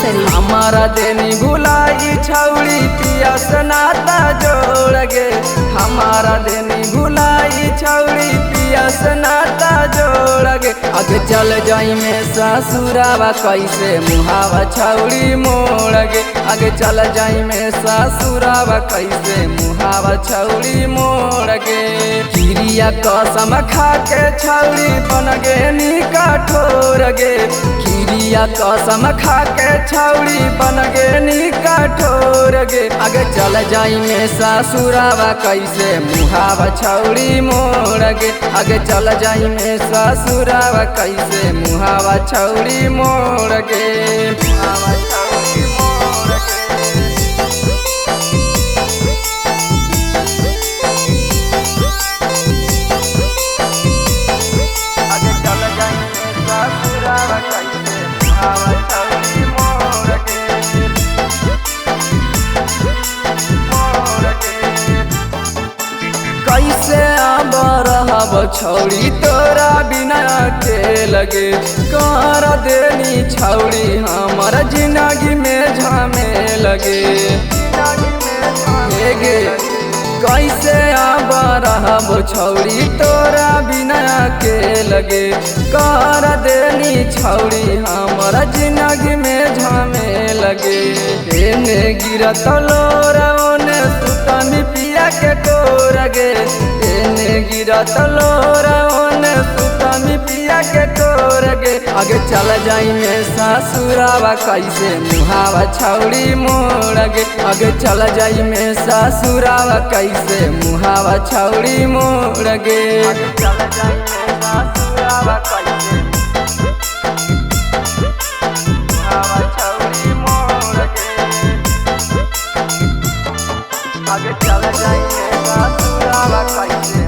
शरीफ। हमारा देनी भुलाई छौड़ी पिया से नाता जोड़ गे, हमारा देनी भुलाई छौड़ी पिया से नाता जोड़ गे। आगे चल जाई में ससुरावा कैसे मुहावा छौड़ी मोड़ गे, आगे चल जाई में ससुरावा कैसे मुहावा छौड़ी मोड़ गे। किरिया कसम खा के छौड़ी बन गे नी कठोर गे, किरिया कसम खा के छौड़ी बन गे नी कठोर गे। आगे चल जाई में ससुरावा कैसे मुहावा छौड़ी मोड़ गे, आगे चल जाई में ससुरावा कैसे मुहावा छौड़ी मोड़ गे, मुहावा छौड़ी मोड़ गे। आगे चल जाई में ससुरावा कैसे मुहावा छौड़ी मोड़ गे, मोड़ गे। कैसे अब रहब छौड़ी तोरा बिना के लगे, कर देनी छौड़ी हमर जिंदगी में झामे लगे गे। कैसे अब रहब छौड़ी तोरा बिना के लगे, कर देनी छौड़ी हमर जिंदगी में झामे लगे। एने गिरत लोरा ओने सुतनी पिया के कोर गे, एने गिरत लोरा ओने सुतनी पिया के कोर गे। आगे चल जाई में ससुरावा कैसे मुहावा छौड़ी मोड़ गे, आगे चल जाई में ससुरावा कैसे मुहावा छौड़ी मोड़ गे, आगे चल जाई में ससुरावा कैसे मुहावा छौड़ी मोड़ गे। आगे चल जाई में ससुरावा कैसे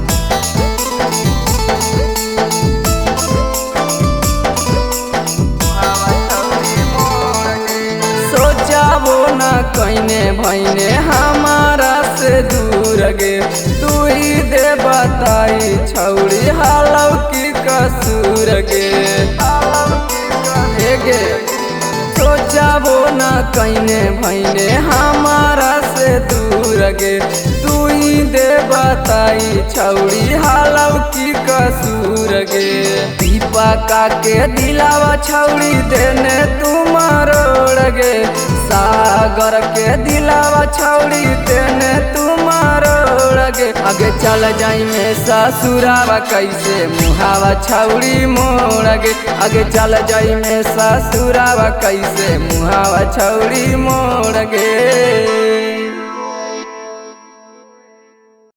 मुहावा छौड़ी मोड़ गे। सोचाबो न कइने भइने हमारा से दूर गे, तू ही दे बताई छौड़ी हालौ की कसूर गे, हे गे। सोचाबो न कइने भइने हमारा से दूर गे, तू ही दे बताई छौड़ी हालौ की कसूर गे। दीपका के दिलावा छौड़ी देने तू मरोड़ गे, सागर के दिलावा छौड़ी देने तू मरोड़ गे। आगे चल जाई में ससुरावा कैसे मुहावा छौड़ी मोड़ गे, आगे चल जाई में ससुरावा कैसे मुहावा छौड़ी मोड़ गे।